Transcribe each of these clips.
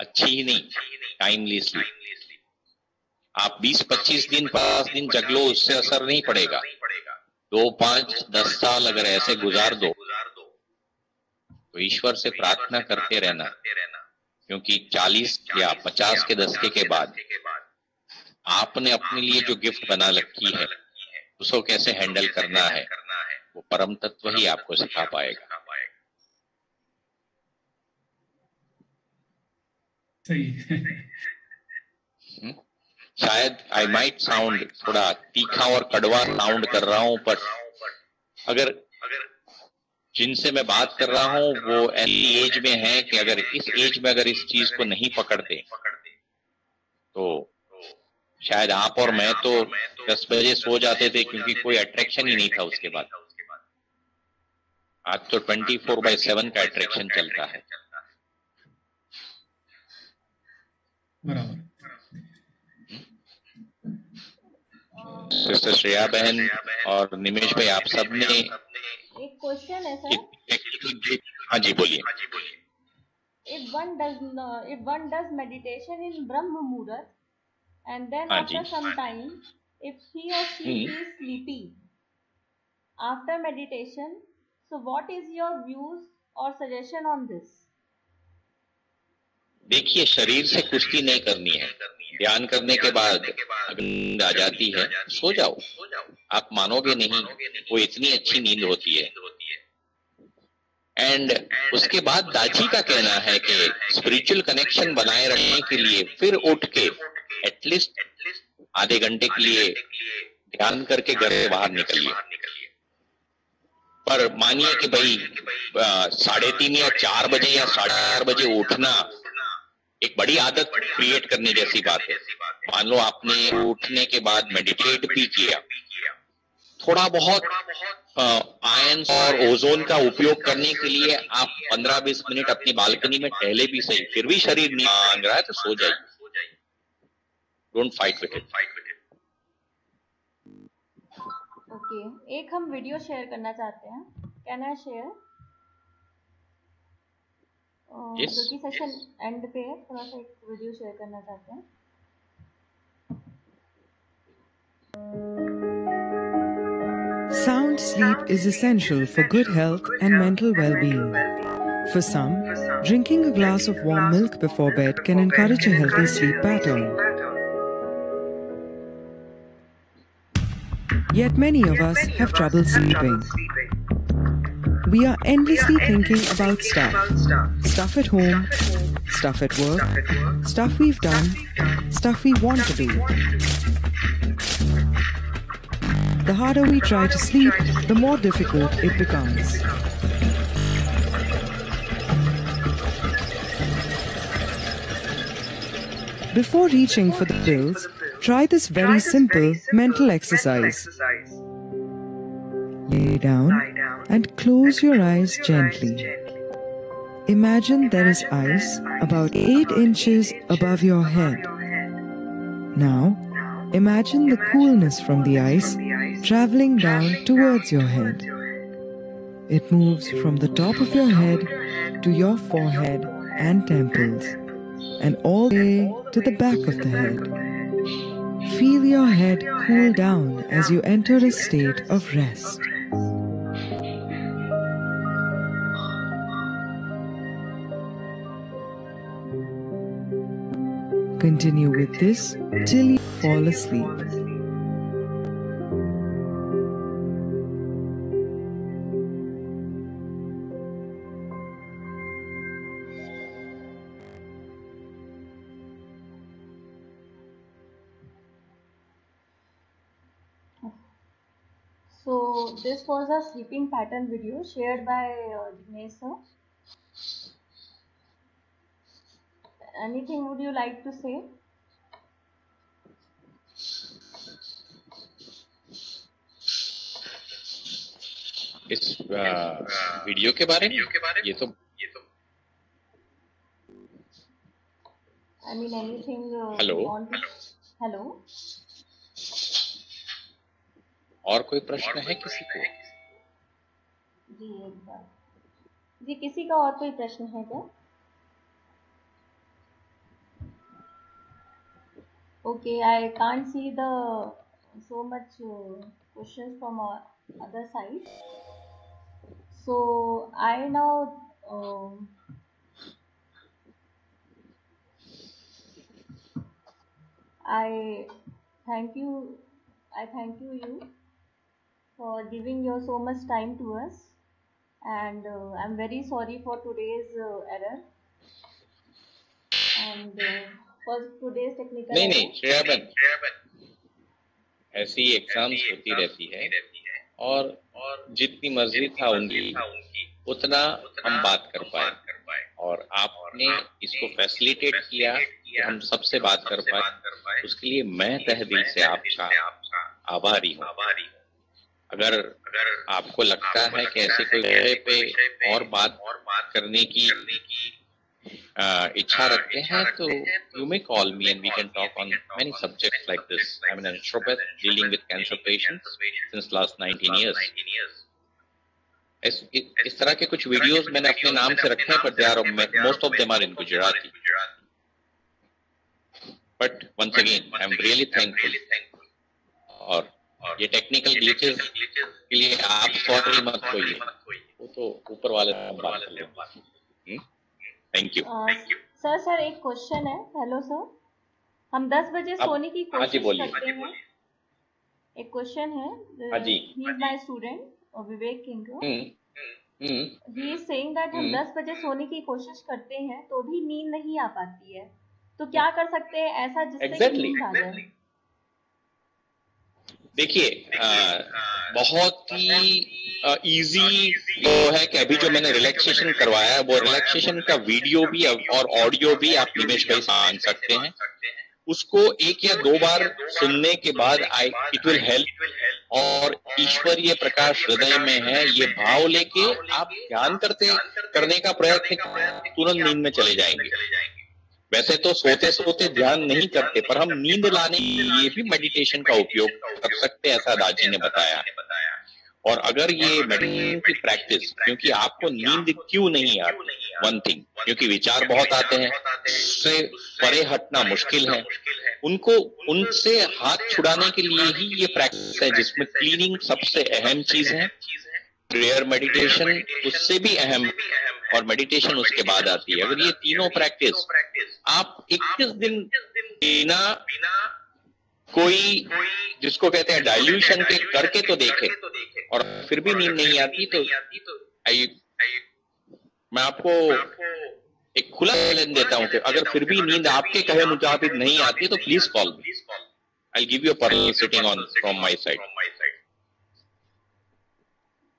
अच्छी ही नहीं, timely sleep. आप 20-25 दिन 50 दिन जग लो, उससे असर नहीं पड़ेगा। 2, 5, 10 साल अगर ऐसे गुजार दो तो ईश्वर से प्रार्थना करते रहना, क्योंकि 40 या 50 के दशके के बाद आपने अपने लिए जो गिफ्ट बना रखी है उसको कैसे हैंडल करना है वो परम तत्व ही आपको सिखा पाएगा। सही। शायद आई माइट साउंड थोड़ा तीखा और कड़वा साउंड कर रहा हूं, पर अगर जिनसे मैं बात कर रहा हूं वो ऐसी एज में है कि अगर इस एज में अगर इस चीज को नहीं पकड़ते तो शायद आप और मैं तो 10 बजे सो जाते थे, क्योंकि कोई अट्रैक्शन ही नहीं था उसके बाद। आज तो 24/7 का अट्रैक्शन चलता है। बराबर। सिस्टर श्रेया बहन और निमेश भाई, आप सब ने एक क्वेश्चन है सर। हाँ जी बोलिए। If one does meditation in Brahma Muhurat and then हाँ after ji. some time if he or she is sleepy after meditation, so what is your views or suggestion on this? देखिए, शरीर से कुश्ती नहीं करनी है। ध्यान करने के बाद अगर नींद आ जाती है सो जाओ, आप मानोगे नहीं वो इतनी अच्छी नींद होती है। एंड उसके बाद दाची का कहना है कि स्पिरिचुअल कनेक्शन बनाए रखने के लिए फिर उठ के एटलीस्ट आधे घंटे के लिए ध्यान करके घर से बाहर निकलिए। पर मानिए कि भाई 3:30 या 4 बजे या 4:30 बजे उठना एक बड़ी आदत क्रिएट करने जैसी बात है। मान लो आपने उठने के बाद मेडिटेट भी किया, थोड़ा बहुत आयंस और ओजोन का उपयोग करने के लिए आप 15-20 मिनट अपनी बालकनी में टहले भी सही, फिर भी शरीर नहीं मांग रहा है तो सो जाइए। Don't fight with it. Okay, एक हम वीडियो शेयर करना चाहते हैं। Can I share? जो कि सेशन एंड पे है, थोड़ा सा एक वीडियो शेयर करना चाहते हैं। Sound sleep is essential for good health and mental well-being. For some, drinking a glass of warm milk before bed can encourage a healthy sleep pattern. Yet many of us have trouble sleeping. We are endlessly thinking about stuff. Stuff at home, stuff at work, stuff we've done, stuff we want to do. The harder we try to sleep, the more difficult it becomes. Before reaching for the pills, try this very simple mental exercise. Lay down and close your eyes gently. Imagine there is ice about 8 inches above your head. Now, imagine the coolness from the ice traveling down towards your head. It moves from the top of your head to your forehead and temples, and all the way to the back of the head. Feel your head cool down as you enter a state of rest. Continue with this till you fall asleep. So this was a sleeping pattern video shared by Dinesh sir. Anything would you like to say? इस video के बारे में ये तो I mean anything hello hello और कोई प्रश्न है किसी को? जी एक बार जी किसी का और कोई प्रश्न है क्या? Okay, I can't see the so much questions from other side. So I now I thank you. I thank you for giving your so much time to us, and I'm very sorry for today's error and for today's technical नहीं error. नहीं श्रेयाबेन, ऐसी exams होती रहती है और जितनी मर्जी था उनकी उतना हम बात कर पाए और आपने इसको फैसिलिटेट किया कि हम सबसे बात कर पाए, उसके लिए मैं तहे दिल से आपका आभारी हूँ। अगर आपको लगता है कि ऐसे कोई विषय पे और बात करने की इच्छा रखते हैं तो you may call me and we can talk on many subjects like this. I'm an naturopath dealing with cancer patients since last 19 years. इस तरह के कुछ वीडियोस मैंने अपने नाम से रखे हैं, but they are most of them are in Gujarati. But once again, I'm really thankful. और ये टेक्निकल ग्लिचेस के लिए आप सॉरी मत होइए, वो तो ऊपर वाले बात कर लेंगे। Thank you. सर एक क्वेश्चन है। हेलो सर, हम 10 बजे सोने की कोशिश करते हैं। एक क्वेश्चन है। He is my student Vivek किंगो। He is saying that हम 10 बजे सोने की कोशिश करते हैं तो भी नींद नहीं आ पाती है, तो क्या कर सकते हैं ऐसा जिससे नींद आ जाए? देखिए, बहुत ही इजी वो है कि अभी जो मैंने रिलैक्सेशन करवाया है वो रिलैक्सेशन का वीडियो भी और ऑडियो भी आप निमेश भाई से मांग सकते हैं। उसको 1 या 2 बार सुनने के बाद इट विल हेल्प, और ईश्वरीय प्रकाश हृदय में है ये भाव लेके आप ध्यान करने का प्रयत्न तुरंत नींद में चले जाएंगे। वैसे तो सोते सोते ध्यान नहीं करते, पर हम नींद लाने के लिए भी मेडिटेशन का उपयोग कर सकते हैं, ऐसा दाजी ने बताया। और अगर ये मेडिटेशन की प्रैक्टिस, क्योंकि आपको नींद क्यों नहीं आती, वन थिंग, क्योंकि विचार बहुत आते हैं, उससे परे हटना मुश्किल है, उनसे हाथ छुड़ाने के लिए ही ये प्रैक्टिस है, जिसमें क्लीनिंग सबसे अहम चीज है, प्रेयर मेडिटेशन उससे भी अहम, और मेडिटेशन उसके बाद आती है। अगर ये तीनों प्रैक्टिस आप 21 दिन बिना कोई जिसको कहते हैं डाइल्यूशन के करके तो देखें, और फिर भी नींद नहीं आती तो मैं आपको एक खुला चैलेंज देता हूं कि अगर फिर भी नींद आपके कहे मुताबिक नहीं आती तो please call me, I give you a personal sitting on from my side.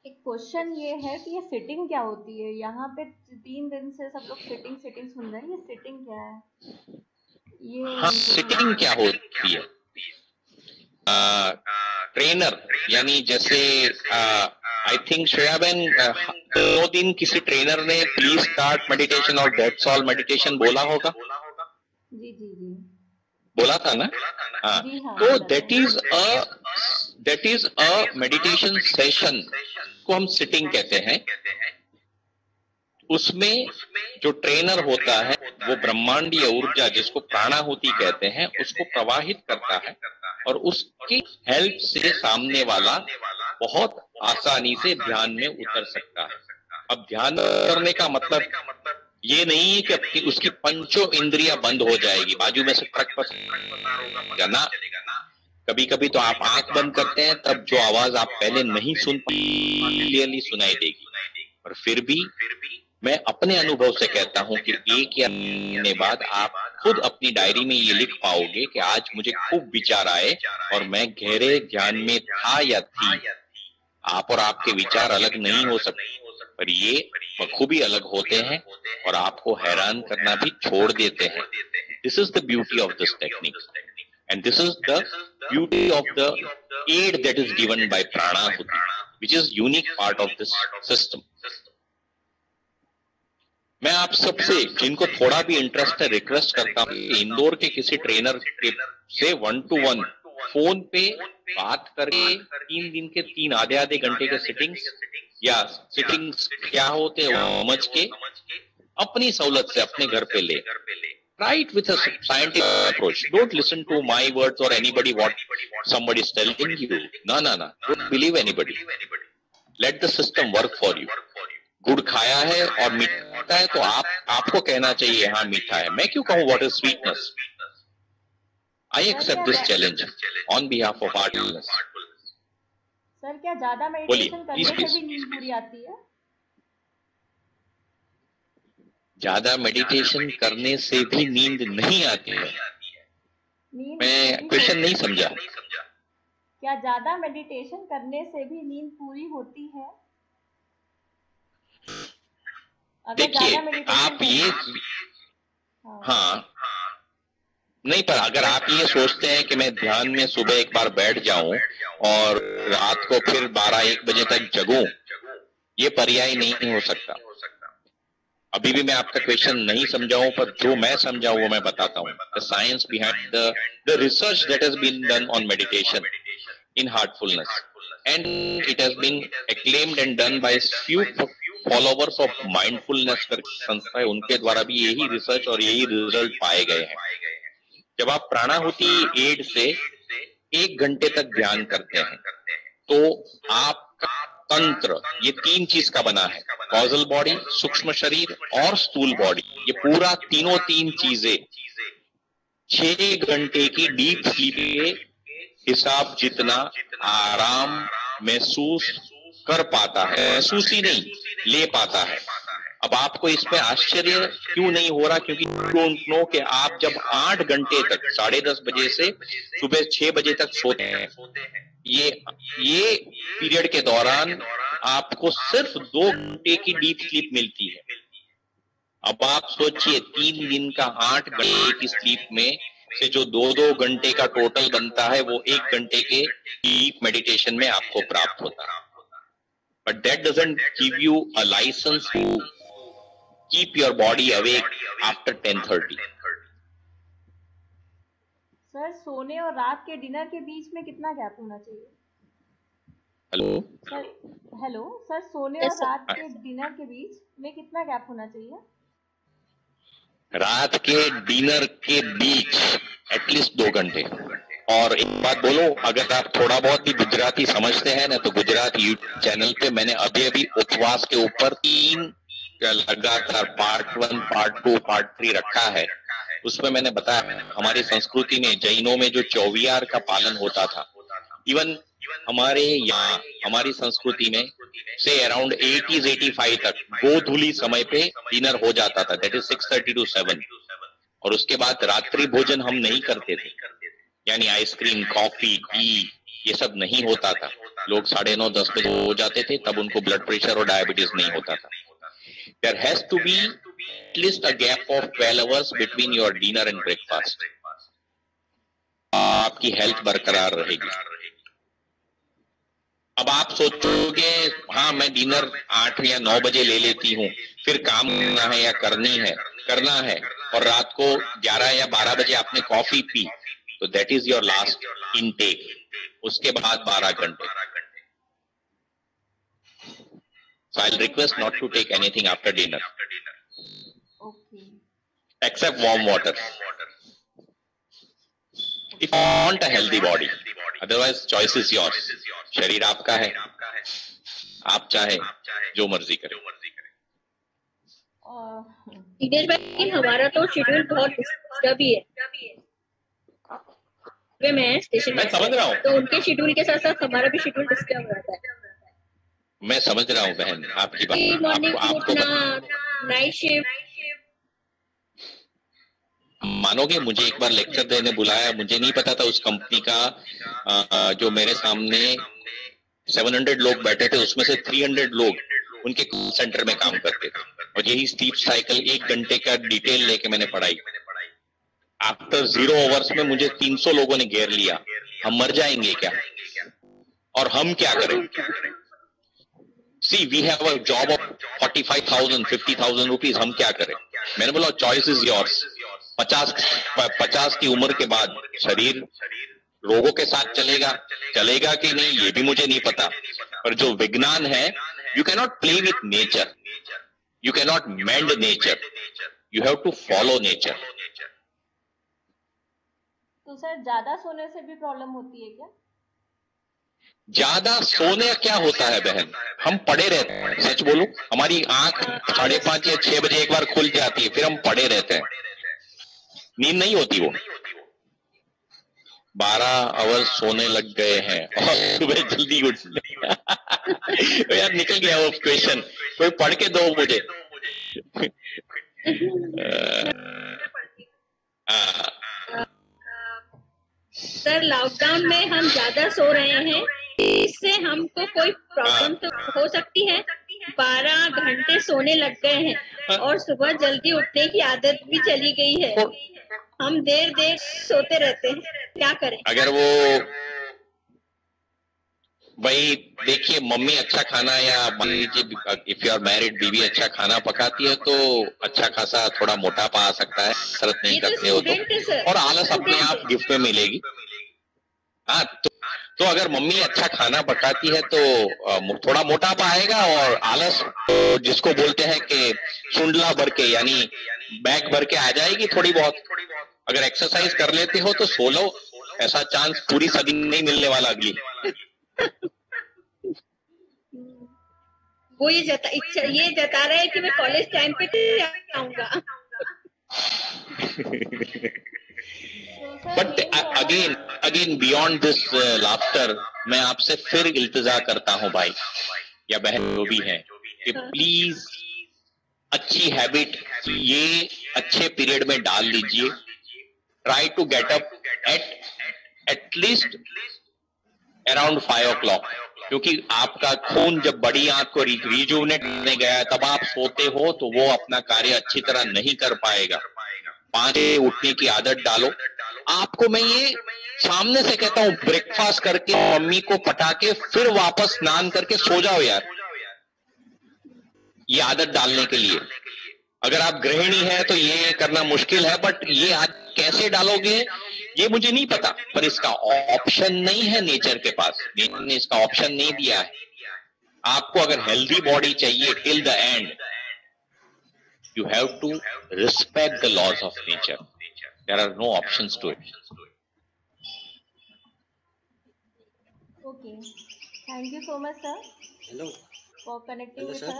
एक क्वेश्चन ये है कि ये सिटिंग क्या होती है? यहाँ पे 3 दिन से सब लोग सिटिंग सुन रहे हैं, ये सिटिंग क्या है? ये हाँ, सिटिंग क्या होती है? ट्रेनर, यानी जैसे आई थिंक श्रेयाबेन 2 दिन किसी ट्रेनर ने प्लीज स्टार्ट मेडिटेशन और दैट्स ऑल मेडिटेशन बोला होगा। जी बोला था ना? हाँ, तो that is a meditation session को हम सिटिंग कहते हैं। उसमें जो ट्रेनर होता है वो ब्रह्मांडीय ऊर्जा, जिसको प्राणाहुति कहते हैं, उसको प्रवाहित करता है, और उसकी हेल्प से सामने वाला बहुत आसानी से ध्यान में उतर सकता है। अब ध्यान करने का मतलब ये नहीं है कि उसकी पंचों इंद्रियां बंद हो जाएगी, बाजू में से ट्रक पर जाना। कभी कभी तो आप आंख बंद करते हैं, तब जो आवाज आप पहले नहीं सुन क्लियरली सुनाई देगी। पर फिर भी मैं अपने अनुभव से कहता हूं कि 1 या 2 महीने बाद आप खुद अपनी डायरी में ये लिख पाओगे कि आज मुझे खूब विचार आए और मैं गहरे ध्यान में था या थी। आप और आपके विचार अलग नहीं हो सकते, पर ये बखूबी अलग होते हैं और आपको हैरान करना भी छोड़ देते हैं। This is the beauty of this technique, and this is the beauty of the aid that is given by Pranahuti, which is unique part of this system. मैं आप सबसे जिनको थोड़ा भी इंटरेस्ट है रिक्वेस्ट करता हूँ, इंदौर के किसी ट्रेनर से 1-to-1 फोन पे बात करके 3 दिन के 3 आधे घंटे के सिटिंग्स या सिटिंग क्या होते हैं वो समझ के अपनी सहूलत से अपने घर पे ले. Try it with a scientific approach. Don't listen to my words or anybody what somebody is telling you. No. Don't believe anybody. Let the system work for you. गुड़ खाया है और मीठा है तो आपको कहना चाहिए हाँ मीठा है. मैं क्यों कहूँ what is sweetness? I accept this challenge on behalf of Heartfulness. Sir क्या ज्यादा मेडिटेशन करने से भी नींद पूरी आती है? ज्यादा मेडिटेशन करने से भी नींद नहीं आती है. मैं क्वेश्चन नहीं समझा. क्या ज्यादा मेडिटेशन करने से भी नींद पूरी होती है? देखिए आप ये हाँ नहीं, पर अगर आप ये सोचते हैं कि मैं ध्यान में सुबह एक बार बैठ जाऊं और रात को फिर 12-1 बजे तक जगूं, ये पर्याय नहीं हो सकता. अभी भी मैं आपका क्वेश्चन नहीं समझाऊं, पर जो मैं समझाऊं वो मैं बताता हूं. The science behind the research that has been done on meditation in Heartfulness and it has been acclaimed and done by few followers of mindfulness संस्था है, उनके द्वारा भी यही रिसर्च और यही रिजल्ट पाए गए हैं. जब आप प्राणाहुति एड से 1 घंटे तक ध्यान करते हैं तो आपका तंत्र ये 3 चीज का बना है. कॉजल बॉडी, सूक्ष्म शरीर और स्थूल बॉडी, ये पूरा तीनों 3 चीजें 6 घंटे की डीप स्लीप के हिसाब जितना आराम महसूस कर पाता है, महसूस ही नहीं ले पाता है. अब आपको इस पे आश्चर्य क्यों नहीं हो रहा? क्योंकि डोंट नो कि आप जब 8 घंटे तक 10:30 बजे से सुबह 6 बजे तक सोते हैं, ये पीरियड के दौरान आपको सिर्फ 2 घंटे की डीप स्लीप मिलती है. अब आप सोचिए 3 दिन का 8 घंटे की स्लीप में से जो 2-2 घंटे का टोटल बनता है वो 1 घंटे के डीप मेडिटेशन में आपको प्राप्त होता है. But that doesn't give you a license to keep your body awake after 10:30. Sir सोने और रात के डिनर के बीच में कितना गैप होना चाहिए? हेलो सर, सोने और रात के डिनर के बीच में कितना गैप होना चाहिए? रात के डिनर के बीच एटलीस्ट 2 घंटे. और एक बात बोलो, अगर आप थोड़ा बहुत भी गुजराती समझते हैं ना तो गुजरात यूट्यूब चैनल पे मैंने अभी उपवास के ऊपर 3 लगातार पार्ट 1, पार्ट 2, पार्ट 3 रखा है. उसमें मैंने बताया हमारी संस्कृति में जैनों में जो चौवियार का पालन होता था, इवन हमारे यहाँ हमारी संस्कृति में से अराउंड 80-85 तक गोधूली समय पे डिनर हो जाता था. That is 6:30 to 7. और उसके बाद रात्रि भोजन हम नहीं करते थे, यानी आइसक्रीम, कॉफी, टी ये सब नहीं होता था. लोग 9:30-10 बजे हो जाते थे, तब उनको ब्लड प्रेशर और डायबिटीज नहीं होता था. There has to be at least a gap of 12 hours between your dinner and breakfast. आपकी हेल्थ बरकरार रहेगी. अब आप सोचोगे हाँ मैं डिनर 8 या 9 बजे ले लेती हूँ, फिर काम करना है या करना है और रात को 11 या 12 बजे आपने कॉफी पी, तो that is your last intake. उसके बाद 12 घंटे. So I'll request not to take anything after dinner. Okay. Except warm water. If you want a healthy body, otherwise choice is yours. शरीर आपका है, आप चाहे जो मर्जी करें. दिनेश भाई हमारा तो शेड्यूल बहुत डिस्टर्ब ही है. मैं स्टेशन मैं समझ रहा हूँ, तो उनके शेड्यूल के साथ साथ हमारा भी शेड्यूल डिस्टर्ब हो जाता है. मैं समझ रहा हूँ बहन आपकी बात. मॉर्निंग उठना, नाइट शिफ्ट. मानोगे मुझे एक बार लेक्चर देने बुलाया, मुझे नहीं पता था उस कंपनी का जो मेरे सामने 700 लोग बैठे थे उसमें से 300 लोग उनके कॉल सेंटर में काम करते थे. और यही स्लीप साइकिल 1 घंटे का डिटेल लेके मैंने पढ़ाई. आफ्टर 0 आवर्स में मुझे 300 लोगों ने घेर लिया. हम मर जाएंगे क्या? और हम क्या करें? See, we have a job of 45,000, 50,000 rupees. हम क्या करें? मैंने बोला चॉइस इज योर्स. 50 की उम्र के बाद शरीर रोगों के साथ चलेगा कि नहीं ये भी मुझे नहीं पता, पर जो विज्ञान है You cannot play with nature. You cannot mend nature. You have to follow nature. तो सर ज्यादा सोने से भी प्रॉब्लम होती है क्या? ज्यादा सोने क्या होता है बहन, हम पड़े रहते हैं। सच बोलूं, हमारी आंख 5:30 या 6 बजे एक बार खुल जाती है, फिर हम पड़े रहते हैं, नींद नहीं होती। वो 12 आवर्स सोने लग गए हैं और सुबह जल्दी उठ यार निकल गया वो क्वेश्चन, कोई पढ़ के दो मुझे। सर लॉकडाउन में हम ज्यादा सो रहे हैं, इससे हमको कोई प्रॉब्लम तो हो सकती है? 12 घंटे सोने लग गए हैं और सुबह जल्दी उठने की आदत भी चली गई है, हम देर देर सोते रहते हैं, क्या करें? अगर वो भाई देखिए, मम्मी अच्छा खाना या मान लीजिए इफ यू आर मैरिड, बीवी अच्छा खाना पकाती है तो अच्छा खासा थोड़ा मोटापा आ सकता है, कसरत नहीं करते हो तो, और आलस अपने आप गिफ्ट में मिलेगी। हाँ तो अगर मम्मी अच्छा खाना पकाती है तो थोड़ा मोटापा आएगा, और आलस जिसको बोलते हैं कि सुंडला भर के यानी बैग भर के आ जाएगी थोड़ी बहुत। अगर एक्सरसाइज कर लेते हो तो सो लो, ऐसा चांस पूरी सदी नहीं मिलने वाला अगली। वो ये जता रहे हैं कि मैं कॉलेज टाइम पे आऊंगा। But again beyond this laughter, मैं आपसे फिर इल्तिजा करता हूं भाई या बहन जो भी है कि प्लीज अच्छी हैबिट ये अच्छे पीरियड में डाल लीजिए। Try to get up at least around 5 o'clock, क्योंकि आपका खून जब बड़ी आंख को रिजुवनेट करने गया तब आप सोते हो तो वो अपना कार्य अच्छी तरह नहीं कर पाएगा। 5 बजे उठने की आदत डालो। आपको मैं ये सामने से कहता हूं, ब्रेकफास्ट करके मम्मी को पटा के फिर वापस स्नान करके सो जाओ यार, ये आदत डालने के लिए। अगर आप गृहिणी है तो ये करना मुश्किल है, बट ये आज कैसे डालोगे ये मुझे नहीं पता, पर इसका ऑप्शन नहीं है नेचर के पास, नेचर ने इसका ऑप्शन नहीं दिया है। आपको अगर हेल्दी बॉडी चाहिए till the end, you have to respect the laws of nature. There are no options to it. Okay, thank you so much sir. Hello. For connecting with us.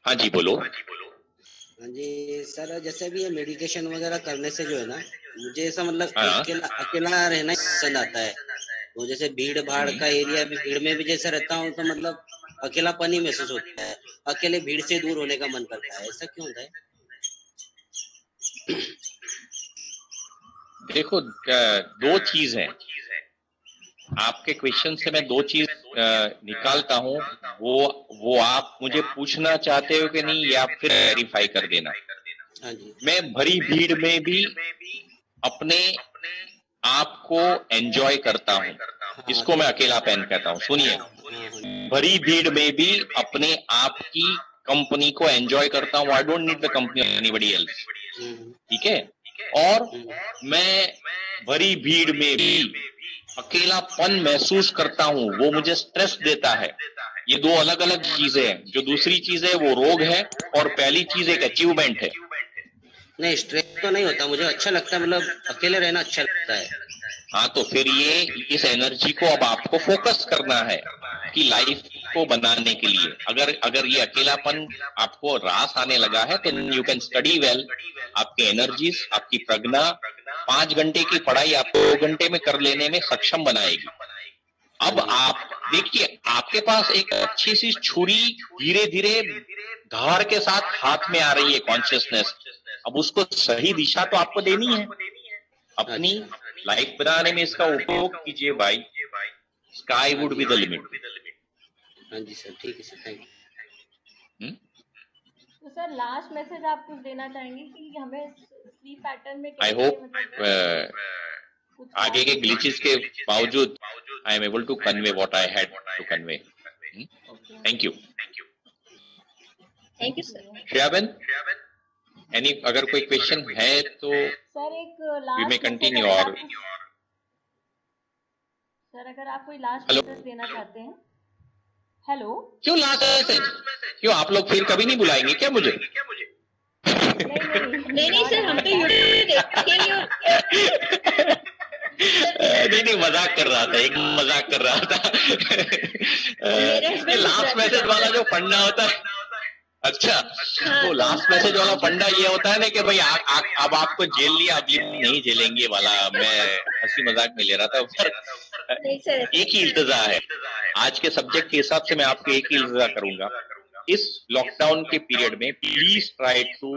हाँ जी बोलो। हाँ जी sir, जैसे भी ये meditation वगैरह करने से जो है ना, मुझे ऐसा मतलब अकेला रहना पसंद आता है। तो जैसे भीड़ भाड़ का एरिया भी, भीड़ में भी जैसे रहता हूँ तो मतलब अकेलापन ही महसूस होता है, अकेले भीड़ से दूर होने का मन करता है। ऐसा क्यों होता है? देखो, दो चीज है आपके क्वेश्चन से, मैं दो चीज निकालता हूँ, वो आप मुझे पूछना चाहते हो कि नहीं, या फिर वेरीफाई कर देना। मैं भरी भीड़ में भी अपने आप को एंजॉय करता हूँ, इसको मैं अकेलापन कहता हूँ। सुनिए, भरी भीड़ में भी अपने आप की कंपनी को एंजॉय करता हूँ। I don't need the company of anybody else, ठीक है। और मैं भरी भीड़ में भी अकेलापन महसूस करता हूँ, वो मुझे स्ट्रेस देता है। ये दो अलग अलग चीजें हैं। जो दूसरी चीज है वो रोग है, और पहली चीज एक अचीवमेंट है। नहीं, स्ट्रेस तो नहीं होता, मुझे अच्छा लगता है, मतलब अकेले रहना अच्छा लगता है। हाँ, तो फिर ये इस एनर्जी को अब आपको फोकस करना है कि लाइफ को बनाने के लिए। अगर ये अकेलापन आपको रास आने लगा है तो यू कैन स्टडी वेल। आपके एनर्जीज, आपकी प्रज्ञा 5 घंटे की पढ़ाई आपको 2 घंटे में कर लेने में सक्षम बनाएगी। अब आप देखिए, आपके पास एक अच्छी सी छुरी धीरे धीरे धार के साथ हाथ में आ रही है, कॉन्शियसनेस। अब उसको सही दिशा तो आपको देनी है। अपनी लाइफ बनाने में इसका उपयोग कीजिए भाई। Sky would be the limit. हाँ जी सर, ठीक है सर, थैंक यू। तो सर लास्ट मैसेज आप कुछ देना चाहेंगे कि हमें स्लीप पैटर्न में आई होप आगे के ग्लिचेस के बावजूद I am able to convey what I had to convey. Thank you sir. Shreyaben, any अगर कोई क्वेश्चन है तो सर एक लास्ट वी मे कंटिन्यू। और सर अगर आप कोई लास्ट मैसेज देना चाहते हैं। हेलो। क्यों लास्ट मैसेज? क्यों आप लोग फिर कभी नहीं बुलाएंगे क्या मुझे? नहीं सर, हम तो यूट्यूब देखेंगे। नहीं मजाक कर रहा था, एक मजाक कर रहा था। लास्ट मैसेज वाला जो फंडा होता है, अच्छा वो लास्ट मैसेज वाला फंडा ये होता है ना कि भाई अब आपको जेल लिया, अब नहीं झेलेंगे वाला। मैं हंसी मजाक में ले रहा था, पर एक ही इल्तजा है आज के सब्जेक्ट के हिसाब से। मैं आपको एक ही इल्तजा करूंगा, इस लॉकडाउन के पीरियड में please try to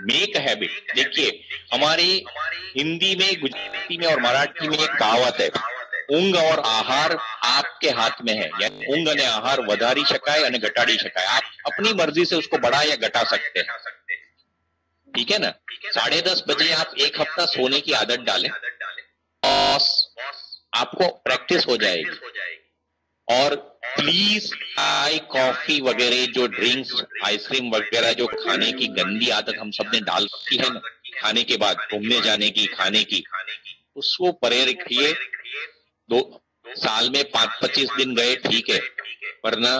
make a habit. देखिए हमारे हिंदी में, गुजराती में और मराठी में एक कहावत है, ઊંઘ और आहार आपके हाथ में है। यानी ઊંઘ અને आहार વધારી શકાય અને ઘટાડી શકાય। आप अपनी मर्जी से उसको बढ़ा या घटा सकते हैं, ठीक है ना। 10:30 बजे आप एक हफ्ता सोने की आदत डालें, आपको प्रैक्टिस हो जाएगी। और प्लीज चाय कॉफी वगैरह जो ड्रिंक्स, आइसक्रीम वगैरह जो खाने की गंदी आदत हम सब ने डाल रखी है ना, खाने के बाद घूमने जाने की, खाने की, उसको परे रखिए। 2 साल में 25 दिन गए ठीक है, वरना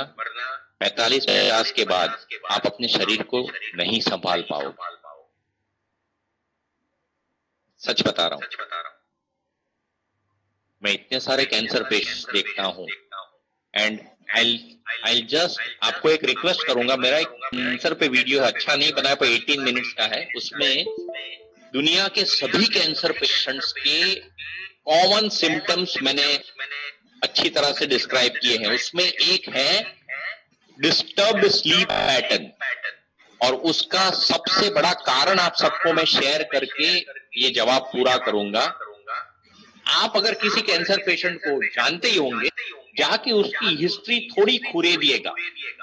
45-50 के बाद आप अपने शरीर को नहीं संभाल पाओगे। सच बता रहा हूं, मैं इतने सारे कैंसर पेशेंट्स देखता हूं एंड आई जस्ट आपको एक रिक्वेस्ट करूंगा। मेरा एक कैंसर पे वीडियो अच्छा नहीं बना पर 18 मिनट्स का है, उसमें दुनिया के सभी कैंसर पेशेंट्स के कॉमन सिम्टम्स मैंने अच्छी तरह से डिस्क्राइब किए हैं। उसमें एक है डिस्टर्ब्ड स्लीप पैटर्न, और उसका सबसे बड़ा कारण आप सबको मैं शेयर करके ये जवाब पूरा करूंगा। आप अगर किसी कैंसर पेशेंट को जानते ही होंगे, जाके उसकी हिस्ट्री थोड़ी खुरेदिएगा।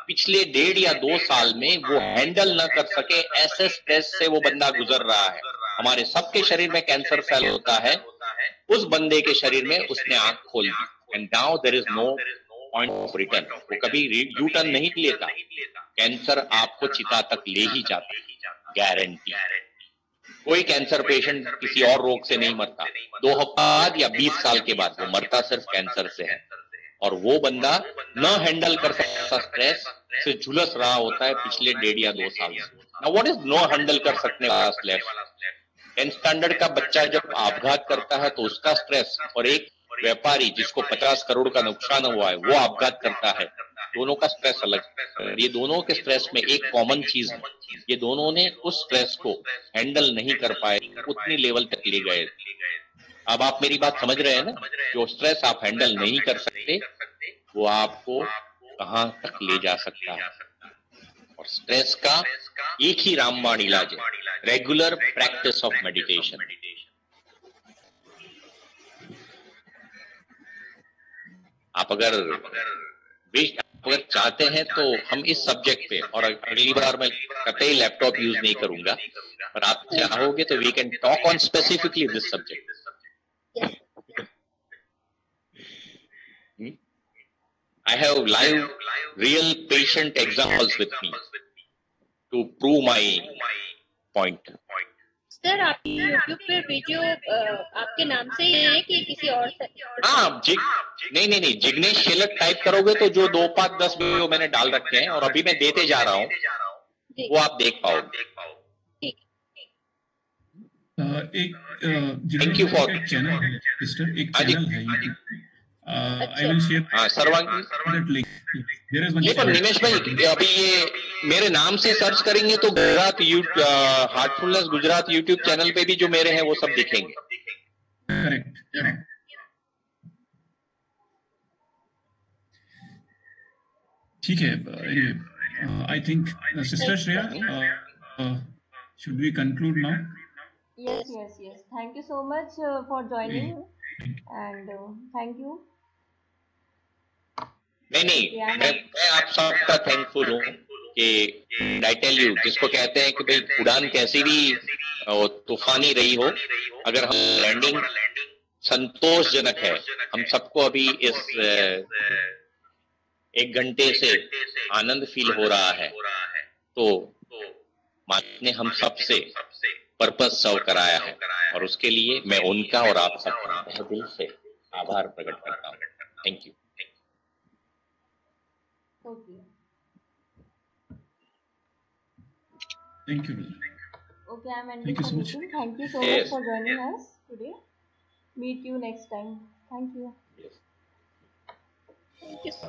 पिछले 1.5 या 2 साल में वो हैंडल ना कर सके ऐसे स्ट्रेस से वो बंदा गुजर रहा है। हमारे सबके शरीर में कैंसर सेल होता है, उस बंदे के शरीर में उसने आंख खोल दी, and now there is no point of return. वो कभी यू टर्न नहीं लेता, कैंसर आपको चिता तक ले ही जाता, गारंटी। कोई कैंसर पेशेंट किसी और रोग से नहीं मरता, 2 हफ्ता बाद या 20 साल के बाद वो मरता सिर्फ कैंसर से है। और वो बंदा न हैंडल कर सकता स्ट्रेस से झुलस रहा होता है पिछले 1.5 या 2 साल से। Now what is no handle कर सकने वाला स्ट्रेस? 10th स्टैंडर्ड का बच्चा जब आपघात करता है तो उसका स्ट्रेस, और एक व्यापारी जिसको 50 करोड़ का नुकसान हुआ है वो आपघात करता है, दोनों का स्ट्रेस अलग। ये दोनों के स्ट्रेस में एक कॉमन चीज है, ये दोनों ने उस स्ट्रेस को हैंडल नहीं कर पाए, उतनी लेवल तक ले गए। अब आप मेरी बात समझ रहे हैं ना? जो स्ट्रेस आप हैंडल नहीं कर सकते वो आपको कहां तक ले जा सकता है। और स्ट्रेस का एक ही रामबाण इलाज है, रेगुलर प्रैक्टिस ऑफ मेडिटेशन। आप अगर चाहते हैं तो हम इस सब्जेक्ट पे, और अगली बार मैं कतई लैपटॉप यूज नहीं करूंगा, पर आप चाहोगे तो we can talk on specifically this subject. I have live, real patient examples with me to prove my point. Sir आपकी YouTube पे वीडियो आपके नाम से ही है कि किसी और से? हाँ, नहीं, जिग्नेश शेलट टाइप करोगे तो जो 2, 5, 10 वीडियो मैंने डाल रखे हैं और अभी मैं देते जा रहा हूँ, वो आप देख पाओगे। थैंक यू फॉर चैनल है सिस्टर, एक चैनल है YouTube, आई विल शेयर सर्वांग लिंक। ये पर निमेश भाई अभी ये मेरे नाम से सर्च करेंगे तो Gujarat Heartfulness Gujarat YouTube channel पे भी जो मेरे हैं वो सब दिखेंगे। करेक्ट। ठीक है, I think sister Shreya, should we conclude now? Yes. Thank you so much for joining and thank you. नहीं, मैं आप सबका थैंकफुल हूँ कि आई टेल यू, जिसको कहते हैं कि भाई उड़ान कैसी भी तूफानी रही हो, अगर हम लैंडिंग संतोषजनक है, हम सबको अभी इस 1 घंटे से आनंद फील हो रहा है, तो माँ ने हम सबसे पर्पस सर्व कराया है, और उसके लिए मैं उनका और आप सबका बहुत दिल से आभार प्रकट करता हूँ। Thank you. Okay. Thank you, brother. Okay, I'm ending Thank you the so much. meeting. Thank you so much for joining us today. Meet you next time. Thank you.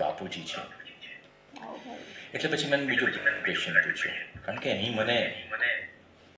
બાપુજી છે આવો ભાઈ. એટલે પછી મને બીજો ક્વેશ્ચન પૂછ્યો કારણ કે અહીં મને